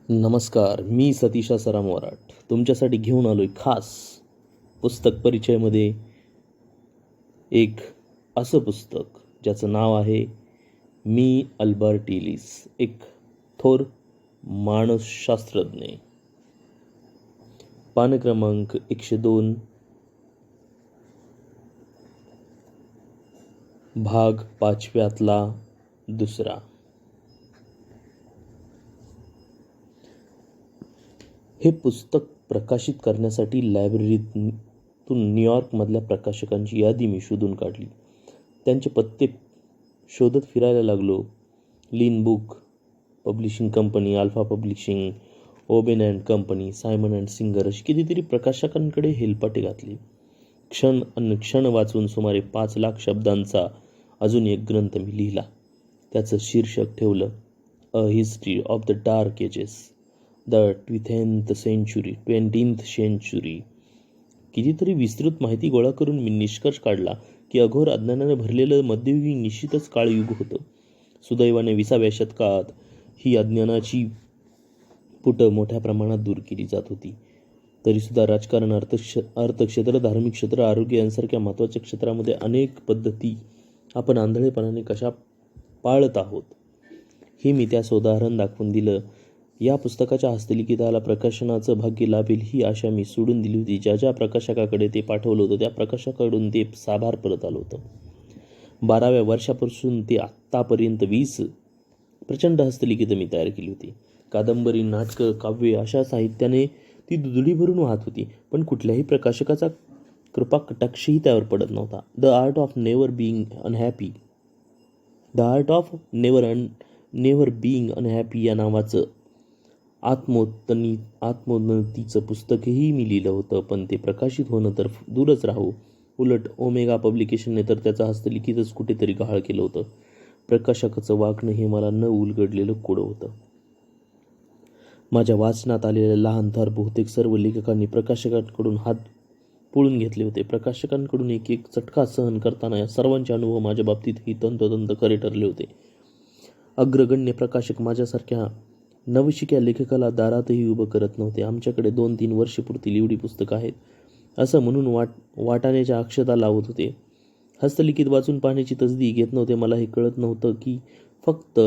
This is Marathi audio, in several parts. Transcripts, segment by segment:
नमस्कार, मी सतीश आसाराम वराट तुमच्यासाठी घेऊन आलोय खास पुस्तक परिचयमध्ये एक असं पुस्तक ज्याचं नाव आहे मी अल्बर्ट इलिस, एक थोर मानसशास्त्रज्ञ. पान क्रमांक 102, भाग 5व्यातला दुसरा. हे पुस्तक प्रकाशित करण्यासाठी लायब्ररीतून न्यूयॉर्कमधल्या प्रकाशकांची यादी मी शोधून काढली. त्यांचे पत्ते शोधत फिरायला लागलो. Lin book publishing company, Alpha publishing, Oben and company, Simon and Singer अशी कितीतरी प्रकाशकांकडे हेलपाटे घातले. क्षण वाचून सुमारे 5,00,000 शब्दांचा अजून एक ग्रंथ मी लिहिला. त्याचं शीर्षक ठेवलं a history of the dark ages, the 20th century. कितीतरी विस्तृत माहिती गोळा करून मी निष्कर्ष काढला की अघोर अज्ञानाने भरलेलं मध्ययुगी निश्चितच काळयुग होतं. सुदैवाने 20व्या शतकात ही अज्ञानाची पुटं मोठ्या प्रमाणात दूर केली जात होती. तरीसुद्धा राजकारण, अर्थक्षेत्र, धार्मिक क्षेत्र, आरोग्य यांसारख्या महत्त्वाच्या क्षेत्रामध्ये अनेक पद्धती आपण आंधळेपणाने कशा पाळत आहोत हे मी त्यास उदाहरण दाखवून दिलं. या पुस्तकाच्या हस्तलिखिताला प्रकाशनाचं भाग्य लाभेल ही आशा मी सोडून दिली होती. ज्या प्रकाशकाकडे ते पाठवलं होतं त्या प्रकाशकाकडून ते साभार परत आलं होतं. 12व्या वर्षापासून ते आत्तापर्यंत 20 प्रचंड हस्तलिखितं मी तयार केली होती. कादंबरी, नाटकं, काव्य अशा साहित्याने ती दुधडी भरून वाहत होती, पण कुठल्याही प्रकाशकाचा कृपा कटाक्षही त्यावर पडत नव्हता. The art of never being unhappy या नावाचं आत्मोन्नतीचं पुस्तकही मी लिहिलं होतं, पण ते प्रकाशित होणं तर दूरच राहू. उलट ओमेगा पब्लिकेशनने तर त्याचं हस्तलिखितच कुठेतरी गहाळ केलं होतं. प्रकाशकाचं वागणं हे मला न उलगडलेलं कोडं होतं. माझ्या वाचनात आलेले लहान थर बहुतेक सर्व लेखकांनी प्रकाशकांकडून हात पोळून घेतले होते. प्रकाशकांकडून एक एक चटका सहन करताना या सर्वांचे अनुभव माझ्या बाबतीतही तंतोतंत खरे ठरले होते. अग्रगण्य प्रकाशक माझ्यासारख्या नवशिक्या लेखकाला दारातही उभं करत नव्हते. आमच्याकडे 2-3 वर्षे पुरतील एवढी पुस्तकं आहेत असं म्हणून वाटाण्याच्या अक्षता लावत होते. हस्तलिखित वाचून पाहण्याची तसदी घेत नव्हते. मला हे कळत नव्हतं की फक्त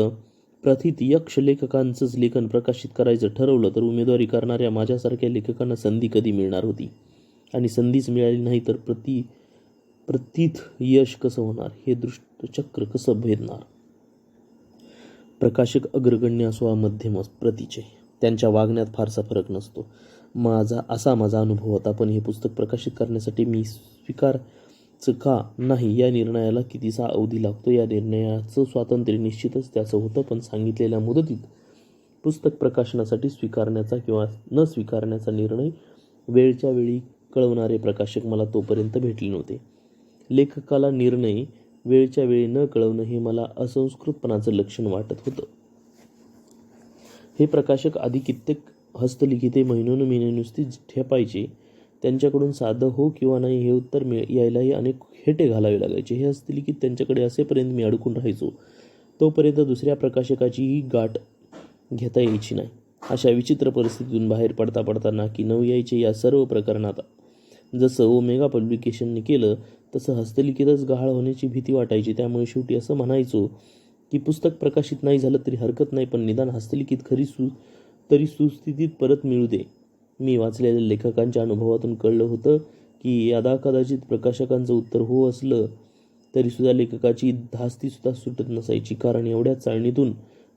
प्रथित यक्ष लेखकांचंच लेखन प्रकाशित करायचं ठरवलं तर उमेदवारी करणाऱ्या माझ्यासारख्या लेखकांना संधी कधी मिळणार होती, आणि संधीच मिळाली नाही तर प्रथित यश कसं होणार, हे दुष्टचक्र कसं भेदणार. प्रकाशक अग्रगण्य असो वा मध्यम प्रतीचे, त्यांच्या वागण्यात फारसा फरक नसतो. माझा अनुभव होता. पण हे पुस्तक प्रकाशित करण्यासाठी मी स्वीकारायचं का नाही या निर्णयाला कितीसा अवधी लागतो. या निर्णयाचं स्वातंत्र्य निश्चितच त्याचं होतं, पण सांगितलेल्या मुदतीत पुस्तक प्रकाशनासाठी स्वीकारण्याचा किंवा न स्वीकारण्याचा निर्णय वेळच्या वेळी कळवणारे प्रकाशक मला तोपर्यंत भेटले नव्हते. लेखकाला निर्णय वेळच्या वेळी न कळवणं हे मला असंस्कृतपणाचं लक्षण वाटत होतं. हे प्रकाशक आधी कित्येक हस्तलिखिते महिनोन्महिने नुसतीच ठेपायचे. त्यांच्याकडून साधं हो किंवा नाही हे उत्तर यायलाही अनेक हेटे घालावे लागायचे. हे हस्तलिखित त्यांच्याकडे असेपर्यंत मी अडकून राहायचो. तोपर्यंत दुसऱ्या प्रकाशकाचीही गाठ घेता यायची नाही. अशा विचित्र परिस्थितीतून बाहेर पडता नाकी नऊ यायचे. या सर्व प्रकरणात जसं ओमेगा पब्लिकेशनने केलं तसं हस्तलिखितच गहाळ होण्याची भीती वाटायची. त्यामुळे शेवटी असं म्हणायचो की पुस्तक प्रकाशित नाही झालं तरी हरकत नाही, पण निदान हस्तलिखित तरी सुस्थितीत परत मिळू दे. मी वाचलेल्या लेखकांच्या अनुभवातून कळलं होतं की यदाकदाचित प्रकाशकांचं उत्तर हो असलं तरीसुद्धा लेखकाची धास्तीसुद्धा सुटत नसायची. कारण एवढ्या चाळणीतून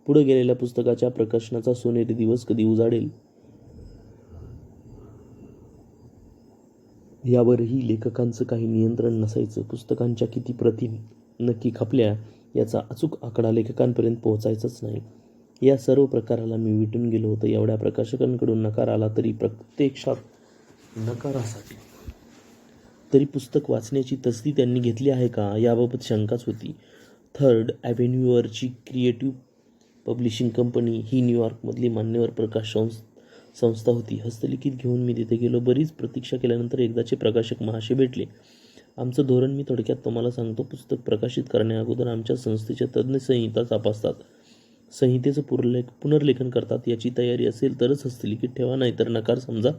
पुढे गेलेल्या पुस्तकाच्या प्रकाशनाचा सोनेरी दिवस कधी उजाडेल यावरही लेखकांचं काही नियंत्रण नसायचं. पुस्तकांच्या किती प्रती नक्की खपल्या याचा अचूक आकडा लेखकांपर्यंत पोहोचायचाच नाही. या सर्व प्रकाराला मी विटून गेलो होतो. एवढ्या प्रकाशकांकडून नकार आला तरी प्रत्यक्षात नकारासाठी तरी पुस्तक वाचण्याची तसदी त्यांनी घेतली आहे का याबाबत शंकाच होती. 3rd ॲव्हेन्यूवरची क्रिएटिव्ह पब्लिशिंग कंपनी ही न्यूयॉर्कमधली मान्यवर प्रकाश संस्था होती. हस्तलिखित घेऊन मी तिथे गेलो. बरीच प्रतीक्षा केल्यानंतर एकदाचे प्रकाशक महाशय भेटले. आमचं धोरण मी थोडक्यात तुम्हाला सांगतो. पुस्तक प्रकाशित करण्याअगोदर आमच्या संस्थेच्या तज्ज्ञ संहिता तपासतात. संहितेचं पुनर्लेखन करतात. याची तयारी असेल तरच हस्तलिखित ठेवा, नाहीतर नकार समजा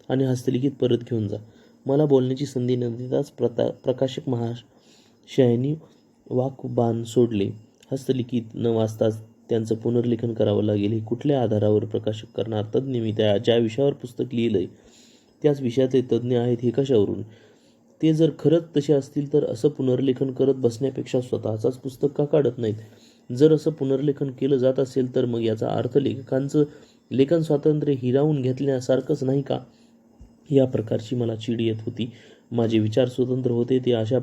आणि हस्तलिखित परत घेऊन जा. मला बोलण्याची संधी न देताच प्रकाशक महाशयांनी वाकबाण सोडले. हस्तलिखित न वाचताच त्यांचं पुनर्लेखन करावं लागेल. हे कुठल्या आधारावर प्रकाशक करणार? तज्ज्ञ मी ज्या विषयावर पुस्तक लिहिलंय त्याच विषयाचे तज्ज्ञ आहेत हे कशावरून? ते जर खरंच तसे असतील तर असं पुनर्लेखन करत बसण्यापेक्षा स्वतःचाच पुस्तक का काढत नाहीत? जर असं पुनर्लेखन केलं जात असेल तर मग याचा अर्थ लेखकांचं लेखन स्वातंत्र्य हिरावून घेतल्यासारखंच नाही का? या प्रकारची मला चीड येत होती. माझे विचार स्वतंत्र होते. ते अशा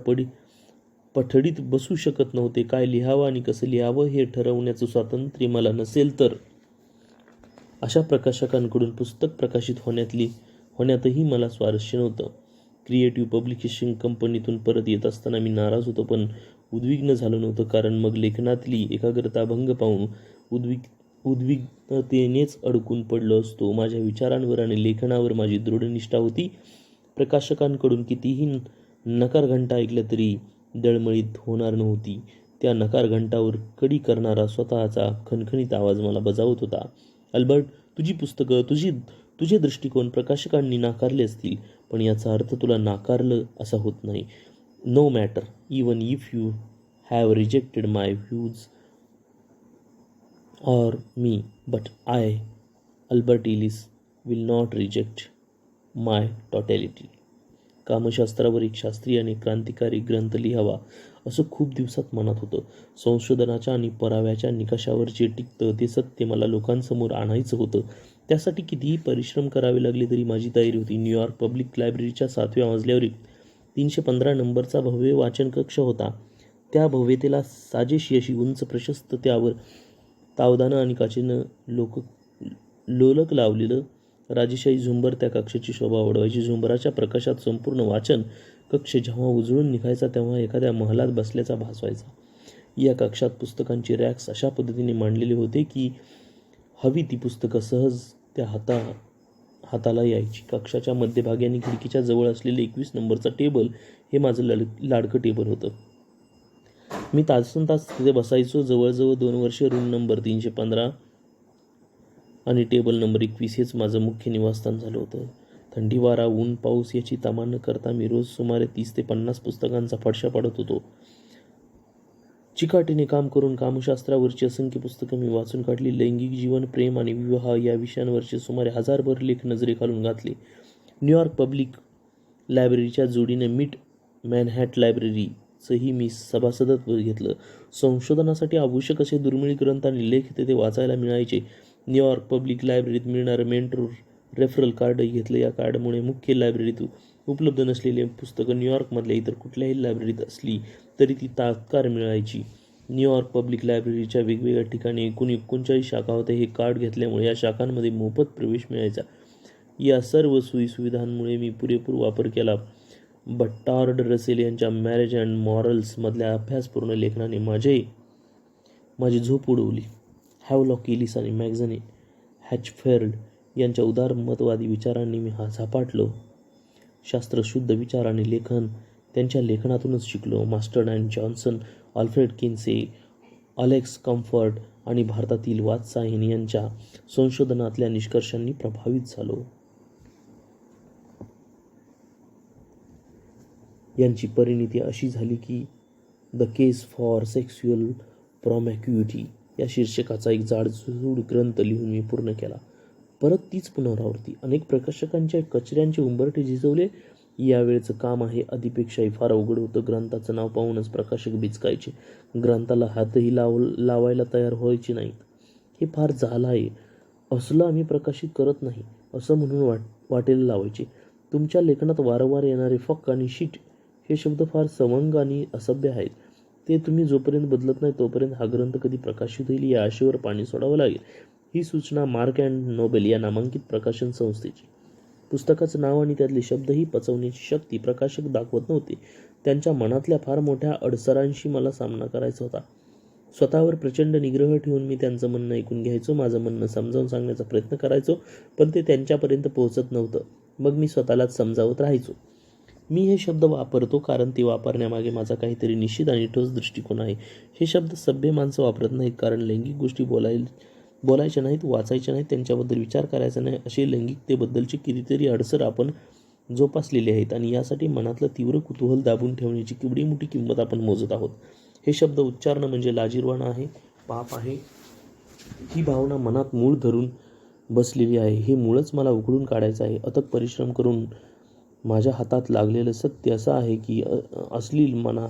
पठडीत बसू शकत नव्हते. काय लिहावं आणि कसं लिहावं हे ठरवण्याचं स्वातंत्र्य मला नसेल तर अशा प्रकाशकांकडून पुस्तक प्रकाशित होण्यातही मला स्वारस्य नव्हतं. क्रिएटिव्ह पब्लिकेशन कंपनीतून परत येत असताना मी नाराज होतो, पण उद्विग्न झालो नव्हतं. कारण मग लेखनातली एकाग्रता भंग पाहून उद्विग्नतेनेच अडकून पडलो असतो. माझ्या विचारांवर आणि लेखनावर माझी दृढ निष्ठा होती. प्रकाशकांकडून कितीही नकार घंटा ऐकल्या तरी दळमळीत होणार नव्हती. त्या नकार घंटावर कडी करणारा स्वतःचा खणखणीत आवाज मला बजावत होता. अल्बर्ट, तुझी पुस्तकं, तुझे दृष्टिकोन प्रकाशकांनी नाकारले असतील, पण याचा अर्थ तुला नाकारलं असा होत नाही. No matter even if you have rejected my views or me, but I, Albert Ellis, will not reject my totality. कामशास्त्रावर एक शास्त्रीय आणि क्रांतिकारी ग्रंथ लिहावा असं खूप दिवसात मनात होतं. संशोधनाच्या आणि पुराव्याच्या निकषावर जे टिकतं ते सत्य मला लोकांसमोर आणायचं होतं. त्यासाठी कितीही परिश्रम करावे लागले तरी माझी तयारी होती. न्यूयॉर्क पब्लिक लायब्ररीच्या 7व्या मजल्यावर एक 315 नंबरचा भव्य वाचन कक्ष होता. त्या भव्यतेला साजेशी अशी उंच प्रशस्त, त्यावर तावदानं आणि काचेनं लोलक लावलेलं राजेशाही झुंबर त्या कक्षाची शोभा वाढवायची. झुंबराच्या प्रकाशात संपूर्ण वाचन कक्ष जेव्हा उजळून निघायचा तेव्हा एखाद्या महालात बसल्याचा भास व्हायचा. या कक्षात पुस्तकांची रॅक्स अशा पद्धतीने मांडलेले होते की हवी ती पुस्तकं सहज त्या हाताला यायची. कक्षाच्या मध्यभागी आणि खिडकीच्या जवळ असलेले 21 नंबरचा टेबल हे माझं लाडकं टेबल होतं. मी तासंतास तिथे बसायचो. जवळजवळ 2 वर्षे रूम नंबर 315 आणि टेबल नंबर 21 हेच माझं मुख्य निवासस्थान झालं होतं. थंडी, वारा, ऊन, पाऊस याची तमा न करता मी रोज सुमारे 30 ते 50 पुस्तकांचा फडशा पाडत होतो. चिकाटीने काम करून कामशास्त्रावरची असंख्य पुस्तकं मी वाचून काढली. लैंगिक जीवन, प्रेम आणि विवाह या विषयांवरचे सुमारे 1000 लेख नजरेखालून घातले. न्यूयॉर्क पब्लिक लायब्ररीच्या जोडीने मिड मॅनहॅटन लायब्ररीचंही मी सभासदत्व घेतलं. संशोधनासाठी आवश्यक असे दुर्मिळ ग्रंथ आणि लेख तेथे वाचायला मिळायचे. न्यूयॉर्क पब्लिक लायब्ररीत मिळणारं मेंटोर रेफरल कार्डही घेतलं. या कार्डमुळे मुख्य लायब्ररीत उपलब्ध नसलेली पुस्तकं न्यूयॉर्कमधल्या इतर कुठल्याही लायब्ररीत असली तरी ती तात्काळ मिळायची. न्यूयॉर्क पब्लिक लायब्ररीच्या वेगवेगळ्या ठिकाणी एकूण 39 शाखा होत्या. हे कार्ड घेतल्यामुळे या शाखांमध्ये मोफत प्रवेश मिळायचा. या सर्व सोयीसुविधांमुळे मी पुरेपूर वापर केला. बर्ट्रांड रसेल यांच्या मॅरेज अँड मॉरल्स मधल्या अभ्यासपूर्ण लेखनाने माझी झोप उडवली. हॅवलॉक एलिस आणि मॅग्झन हॅचफिल्ड यांच्या उदारमतवादी विचारांनी मी झपाटलो. शास्त्र, शुद्ध विचार आणि लेखन त्यांच्या लेखनातूनच शिकलो. Masters and Johnson, Alfred Kinsey, Alex Comfort आणि भारतातील वात्सायन यांच्या संशोधनातल्या निष्कर्षांनी प्रभावित झालो. यांची परिणिती अशी झाली की द केस फॉर सेक्स्युअल प्रॉमिक्युइटी या शीर्षकाचा एक जाडजूड ग्रंथ लिहून मी पूर्ण केला. परत तीच पुनरावृत्ती. अनेक प्रकाशकांच्या कचऱ्यांचे उंबरठे झिजवले. यावेळचं काम आहे आधीपेक्षाही फार अवघड होतं. ग्रंथाचं नाव पाहूनच प्रकाशक बिचकायचे. ग्रंथाला हातही लावायला तयार व्हायचे नाहीत. हे फार झालं आहे, असलं आम्ही प्रकाशित करत नाही असं म्हणून वाटेला लावायचे. तुमच्या लेखनात वारंवार येणारे फक आणि शिट हे शब्द फार सवंग आणि असभ्य आहेत. ते तुम्ही जोपर्यंत बदलत नाही तोपर्यंत हा ग्रंथ कधी प्रकाशित होईल या आशेवर पाणी सोडावं लागेल. ही सूचना मार्क अँड नोबेल या नामांकित प्रकाशन संस्थेची. पुस्तकाचं नाव आणि त्यातले शब्दही पचवण्याची शक्ती प्रकाशक दाखवत नव्हते. त्यांच्या मनातल्या फार मोठ्या अडसरांशी मला सामना करायचा होता. स्वतःवर प्रचंड निग्रह ठेवून मी त्यांचं म्हणणं ऐकून घ्यायचो. माझं म्हणणं समजावून सांगण्याचा प्रयत्न करायचो, पण ते त्यांच्यापर्यंत पोहोचत नव्हतं. मग मी स्वतःलाच समजावत राहायचो. मी हे शब्द वापरतो कारण ते वापरण्यामागे माझा काहीतरी निश्चित आणि ठोस दृष्टिकोन आहे. हे शब्द सभ्य माणसं वापरत नाहीत कारण लैंगिक गोष्टी बोलायच्या नाहीत, वाचायच्या नाहीत, त्यांच्याबद्दल विचार करायचा नाही, असे लैंगिकतेबद्दलची कितीतरी अडसर आपण जोपासलेले आहेत आणि यासाठी मनातलं तीव्र कुतूहल दाबून ठेवण्याची केवढी मोठी किंमत आपण मोजत आहोत. हे शब्द उच्चारणं म्हणजे लाजिरवाणं आहे, पाप आहे. ही भावना मनात मूळ धरून बसलेली आहे. हे मूळच मला उखडून काढायचं आहे. अथक परिश्रम करून माझ्या हातात लागलेलं सत्य असं आहे की अश्लील मना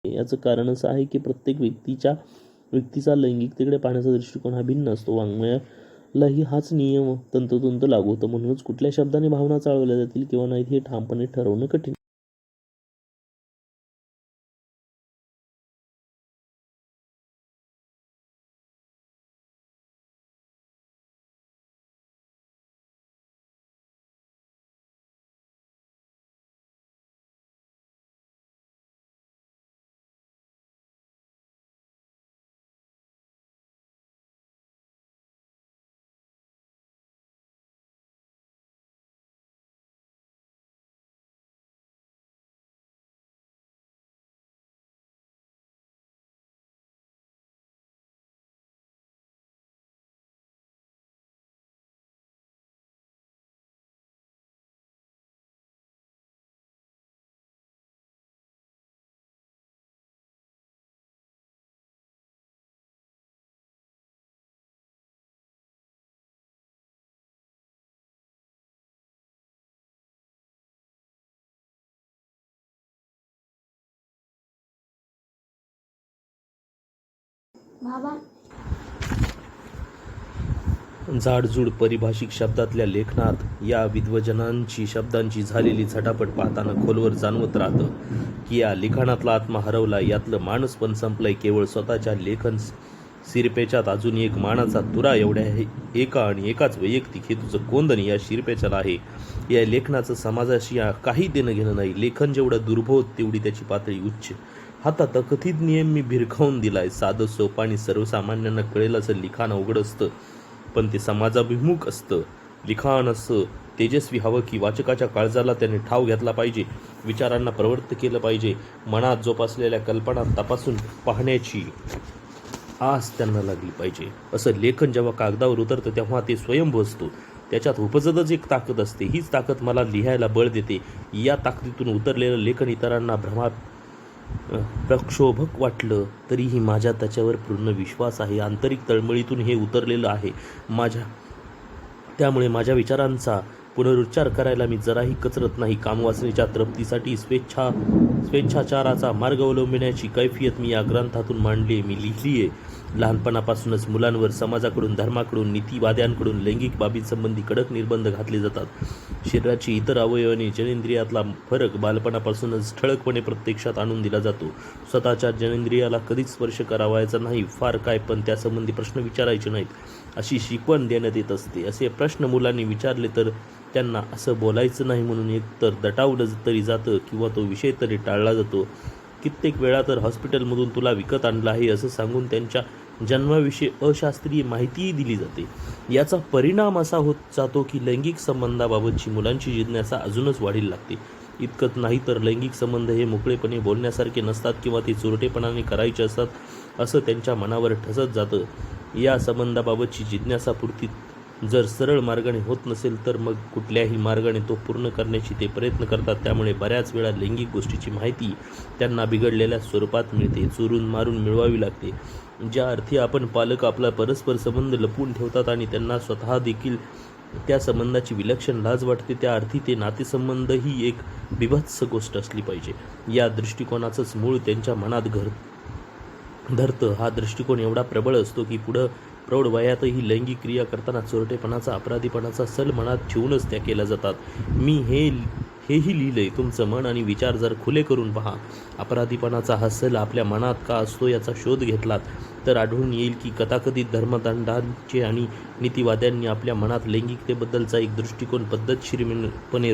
याचं कारण असं आहे की प्रत्येक व्यक्तीचा लैंगिकतेकडे पाहण्याचा दृष्टिकोन हा भिन्न असतो. वाङ्मयालाही हाच नियम तंतोतंत लागू होतो. म्हणूनच कुठल्या शब्दाने भावना चालवल्या जातील किंवा नाहीत हे ठामपणे ठरवणं कठीण. बाबा जाडजूड पारिभाषिक शब्दातल्या लेखनात या विद्वजनांची शब्दांची झालेली झटापट पाहताना खोलवर जाणवत राहतं की या लिखाणातला आत्मा हरवला, यातलं माणूसपण संपलंय. केवळ स्वतःच्या लेखन शिरपेच्यात अजून एक मानाचा तुरा एवढ्या एका आणि एकाच वैयक्तिक हेतूचं कोंदण या शिरपेच्याला आहे. या लेखनाचं समाजाशी काही देणं घेणं नाही. लेखन जेवढं दुर्बोध तेवढी त्याची पातळी उच्च. हातात अकथित नियम मी भिरकावून दिलाय. साधं सोपं आणि सर्वसामान्यांना कळेल असं लिखाण अवघड असतं, पण ते समाजाभिमुख असतं. लिखाण असं तेजस्वी हवं की वाचकाच्या काळजाला त्याने ठाव घेतला पाहिजे, विचारांना प्रवृत्त केलं पाहिजे, मनात जोपासलेल्या कल्पना तपासून पाहण्याची आस त्यांना लागली पाहिजे. असं लेखन जेव्हा कागदावर उतरतं तेव्हा ते स्वयंभू असतो. त्याच्यात उपजतच एक ताकद असते. हीच ताकद मला लिहायला बळ देते. या ताकदीतून उतरलेलं लेखन इतरांना प्रक्षोभक वाटलं तरीही माझ्या त्याच्यावर पूर्ण विश्वास आहे. आंतरिक तळमळीतून हे उतरलेलं आहे त्यामुळे माझ्या विचारांचा पुनरुच्चार करायला मी जराही कचरत नाही. कामवासनेच्या तृप्तीसाठी स्वेच्छाचाराचा मार्ग अवलंबण्याची कैफियत मी या ग्रंथातून मांडली, मी लिहिली आहे. लहानपणापासूनच मुलांवर समाजाकडून, धर्माकडून, नीतिवाद्यांकडून लैंगिक बाबींसंबंधी कडक निर्बंध घातले जातात. शरीराची इतर अवयव आणि जनेंद्रियातला फरक बालपणापासूनच ठळकपणे प्रत्यक्षात आणून दिला जातो. स्वतःच्या जनेंद्रियाला कधीच स्पर्श करावायचा नाही, फार काय, पण त्यासंबंधी प्रश्न विचारायचे नाहीत, अशी शिकवण देण्यात येत असते. असे प्रश्न मुलांनी विचारले तर त्यांना असं बोलायचं नाही म्हणून एकतर दटावलं तरी जातं किंवा तो विषय तरी टाळला जातो. कित्येक वेळा तर हॉस्पिटलमधून तुला विकत आणलं आहे असं सांगून त्यांच्या जन्माविषयी अशास्त्रीय माहितीही दिली जाते. याचा परिणाम असा होत जातो की लैंगिक संबंधाबाबतची मुलांची जिज्ञासा अजूनच वाढीला लागते. इतकंच नाही तर लैंगिक संबंध हे मोकळेपणे बोलण्यासारखे नसतात किंवा ते चोरटेपणाने करायचे असतात असं त्यांच्या मनावर ठसत जातं. या संबंधाबाबतची जिज्ञासापूर्ती जर सरळ मार्गाने होत नसेल तर मग कुठल्याही मार्गाने तो पूर्ण करण्याची ते प्रयत्न करतात. त्यामुळे बऱ्याच वेळा लैंगिक गोष्टीची माहिती त्यांना बिघडलेल्या स्वरूपात मिळते, चोरून मारून मिळवावी लागते. ज्या अर्थी आपण पालक आपला परस्पर संबंध लपवून ठेवतात आणि त्यांना स्वतः देखील त्या संबंधाची विलक्षण लाज वाटते, त्या अर्थी ते नातेसंबंध ही एक बिभत्स गोष्ट असली पाहिजे. या दृष्टिकोनाचंच मूळ त्यांच्या मनात धरतं. हा दृष्टिकोन एवढा प्रबळ असतो की पुढं प्रौढ वयातही लैंगिक क्रिया करताना चोरटेपणाचा, अपराधीपणाचा सल मनात ठेवूनच त्या केल्या जातात. मी हेही लिहिलंय. तुमचं मन आणि विचार जर खुले करून पहा. अपराधीपणाचा हा सल आपल्या मनात का असतो याचा शोध घेतलात तर आढळून येईल की कथाकथित धर्मदंडांचे आणि नीतिवाद्यांनी आपल्या मनात लैंगिकतेबद्दलचा एक दृष्टिकोन पद्धतशीरपणे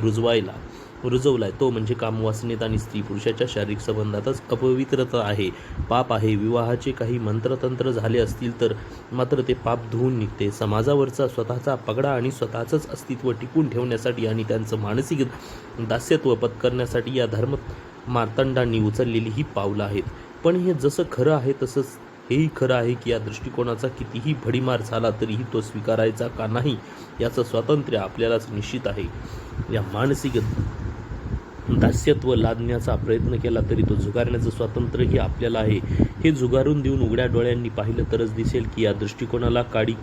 रुजवलाय. तो म्हणजे कामवासनेत आणि स्त्री पुरुषाच्या शारीरिक संबंधातच अपवित्रता आहे, पाप आहे. विवाहाचे काही मंत्रतंत्र झाले असतील तर मात्र ते पाप धुवून निघते. समाजावरचा स्वतःचा पगडा आणि स्वतःचंच अस्तित्व टिकून ठेवण्यासाठी आणि त्यांचं मानसिक दास्यत्व पत्करण्यासाठी या धर्ममार्तंडांनी उचललेली ही पावलं आहेत. पण हे जसं खरं आहे तसंच हेही खरं आहे की या दृष्टिकोनाचा कितीही भडीमार झाला तरीही तो स्वीकारायचा का नाही याचं स्वातंत्र्य आपल्यालाच निश्चित आहे. या मानसिक दास्यत्व लादण्याचा प्रयत्न केला तरी तो झुगारण्याचं स्वातंत्र्यही आपल्याला आहे. हे झुगारून देऊन उघड्या डोळ्यांनी पाहिलं तरच दिसेल की या दृष्टिकोनाला काडी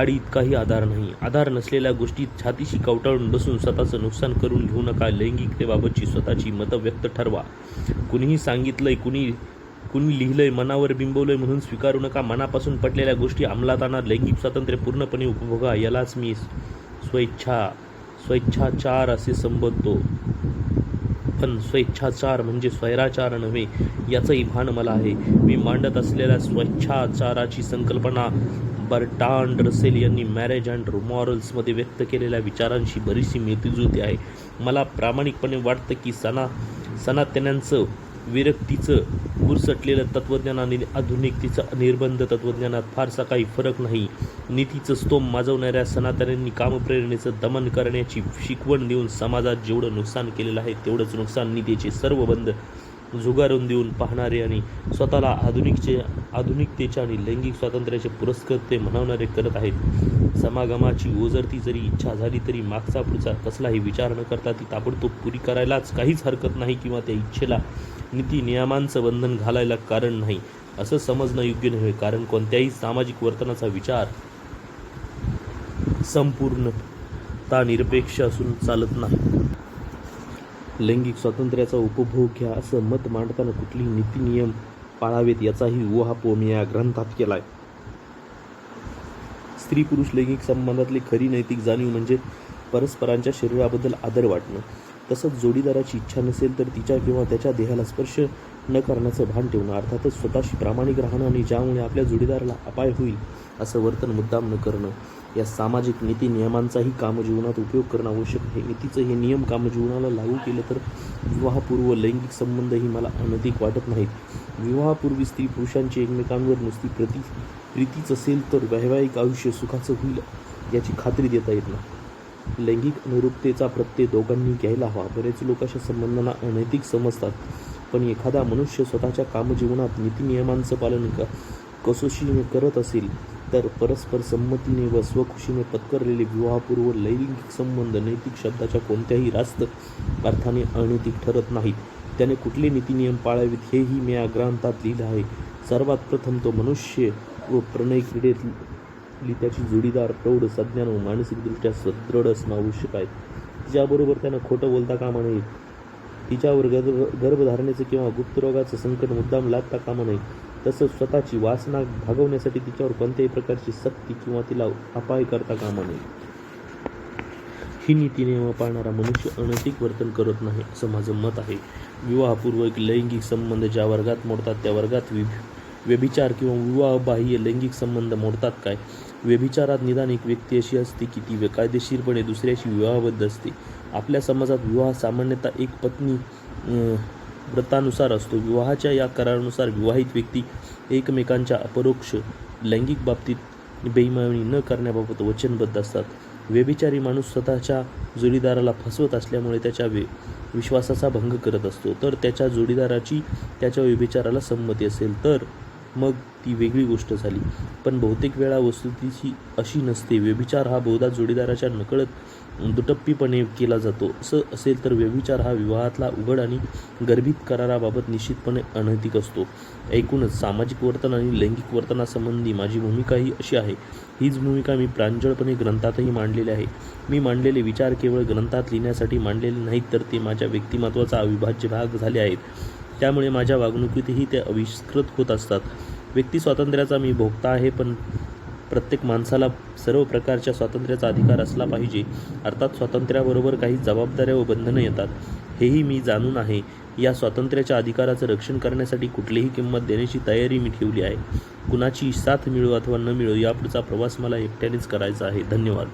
इतकाही आधार नाही. आधार नसलेल्या गोष्टीत छातीशी कवटाळून बसून स्वतःचं नुकसान करून घेऊ नका. लैंगिकतेबाबतची स्वतःची मतं व्यक्त ठरवा. कुणीही सांगितलंय, कुणी लिहिलंय, मनावर बिंबवलंय म्हणून स्वीकारू नका. मनापासून पटलेल्या गोष्टी अंमलात आणा. लैंगिक स्वातंत्र्य पूर्णपणे उपभोगा. यालाच मी स्वेच्छाचार असे संबोधतो. पण स्वेच्छाचार म्हणजे स्वैराचार नव्हे याचंही भान मला आहे. मी मांडत असलेल्या स्वेच्छाचाराची संकल्पना बर्ट्रांड रसेल यांनी मॅरेज अँड मॉरल्समध्ये व्यक्त केलेल्या विचारांशी बरीचशी मिळतीजुळती आहे. मला प्रामाणिकपणे वाटतं की सनातन्यांचं विरक्तीचं बुरसटलेलं तत्त्वज्ञान आणि आधुनिकतेचं निर्बंध तत्त्वज्ञानात फारसा काही फरक नाही. नीतीचं स्तोम माजवणाऱ्या सनातन्यांनी कामप्रेरणेचं दमन करण्याची शिकवण देऊन समाजात जेवढं नुकसान केलेलं आहे तेवढंच नुकसान नीतीचे सर्व बंध झुगारून देऊन पाहणारे आणि स्वतःला आधुनिकतेच्या आणि लैंगिक स्वातंत्र्याचे पुरस्कर्ते म्हणवणारे करत आहेत. समागमाची ओझरती जरी इच्छा झाली तरी मागचा पुढचा कसलाही विचार न करता ती ताबडतोब पुरी करायलाच काहीच हरकत नाही किंवा त्या इच्छेला नीती नियमांचं बंधन घालायला कारण नाही असं समजणं योग्य नव्हे. कारण कोणत्याही सामाजिक वर्तनाचा विचार संपूर्णतः निरपेक्ष असून चालत नाही. लैंगिक स्वातंत्र्याचा उपभोग घ्या असं मत मांडताना कुठलीही नीती नियम पाळावेत याचाही उहापोह मी या ग्रंथात केलाय. स्त्री पुरुष लैंगिक संबंधातली खरी नैतिक जाणीव म्हणजे परस्परांच्या शरीराबद्दल आदर वाटणं. तसंच जोडीदाराची इच्छा नसेल तर तिच्या किंवा त्याच्या देहाला स्पर्श न करण्याचं भान ठेवणं. अर्थातच स्वतःशी प्रामाणिक राहणं आणि ज्यामुळे आपल्या जोडीदाराला अपाय होईल असं वर्तन मुद्दाम न करणं. या सामाजिक नीती नियमांचाही कामजीवनात उपयोग करणं आवश्यक आहे. नीतीचं हे नियम कामजीवनाला लागू केलं तर विवाहपूर्व लैंगिक संबंधही मला अनैतिक वाटत नाहीत. विवाहापूर्वी स्त्री पुरुषांची एकमेकांवर नुसती प्रीतीच असेल तर वैवाहिक आयुष्य सुखाचं होईल याची खात्री देता येत नाही. लैंगिक अनुरूपतेचा प्रत्यय दोघांनी घ्यायला हवा. बरेच लोक अशा संबंधांना अनैतिक समजतात, पण एखादा मनुष्य स्वतःच्या कामजीवनात नीतिनियमांचं पालन कसोशीने करत असेल तर परस्पर संमतीने व स्वखुशीने पत्करलेले विवाहपूर्व लैंगिक संबंध नैतिक शब्दाच्या कोणत्याही रास्त अर्थाने अनैतिक ठरत नाहीत. त्याने कुठले नीतिनियम पाळावेत हेही मी या ग्रंथात लिहिलं आहे. सर्वात प्रथम तो मनुष्य व प्रणय क्रीडेतली त्याची जोडीदार प्रौढ, सज्ञान व मानसिकदृष्ट्या सदृढ असणं आवश्यक आहे. तिच्याबरोबर त्यानं खोटं बोलता कामा नये. तिच्यावर गर्भधारणेचं किंवा गुप्तरोगाचं संकट मुद्दाम लादता कामा नये. तसंच स्वतःची वासना भागवण्यासाठी तिच्यावर कोणत्याही प्रकारची सक्ती किंवा तिला अपाय करता कामा नये. ही नीतिनियम पाळणारा मनुष्य अनैतिक वर्तन करत नाही असं माझं मत आहे. विवाहपूर्व लैंगिक संबंध ज्या वर्गात मोडतात त्या वर्गात व्यभिचार किंवा विवाहबाह्य लैंगिक संबंध मोडतात काय? व्यभिचारात निदान एक व्यक्ती अशी असते की ती कायदेशीरपणे दुसऱ्याशी विवाहबद्ध असते. आपल्या समाजात विवाह सामान्यतः एक पत्नी व्रतानुसार असतो. विवाहाच्या या करारानुसार विवाहित व्यक्ती एकमेकांच्या अपरोक्ष लैंगिक बाबतीत बेईमानी न करण्याबाबत वचनबद्ध असतात. व्यभिचारी माणूस स्वतःच्या जोडीदाराला फसवत असल्यामुळे त्याच्या विश्वासाचा भंग करत असतो. तर त्याच्या जोडीदाराची त्याच्या व्यभिचाराला संमती असेल तर मग ती वेगळी गोष्ट झाली. पण बहुतेक वेळा वस्तुस्थिती अशी नसते. व्यभिचार हा बहुधा जोडीदाराच्या नकळत दुटप्पीपणे केला जातो. असं असेल तर व्यभिचार हा विवाहातला उघड आणि गर्भित कराराबाबत निश्चितपणे अनैतिक असतो. एकूणच सामाजिक वर्तन आणि लैंगिक वर्तनासंबंधी माझी भूमिका ही अशी आहे. हीच भूमिका मी प्रांजळपणे ग्रंथातही मांडलेली आहे. मी मांडलेले विचार केवळ ग्रंथात लिहिण्यासाठी मांडलेले नाहीत तर ते माझ्या व्यक्तिमत्त्वाचा अविभाज्य भाग झाले आहेत. त्यामुळे माझ्या वागणुकीतही ते आविष्कृत होत असतात. व्यक्ती स्वातंत्र्याचा मी भोक्ता आहे, पण प्रत्येक माणसाला सर्व प्रकारच्या स्वातंत्र्याचा अधिकार असला पाहिजे. अर्थात स्वातंत्र्याबरोबर काही जबाबदाऱ्या व बंधनं येतात, हेही मी जाणून आहे. या स्वातंत्र्याच्या अधिकाराचं रक्षण करण्यासाठी कुठलीही किंमत देण्याची तयारी मी ठेवली आहे. कुणाची साथ मिळो अथवा न मिळो यापुढचा प्रवास मला एकट्यानेच करायचा आहे. धन्यवाद.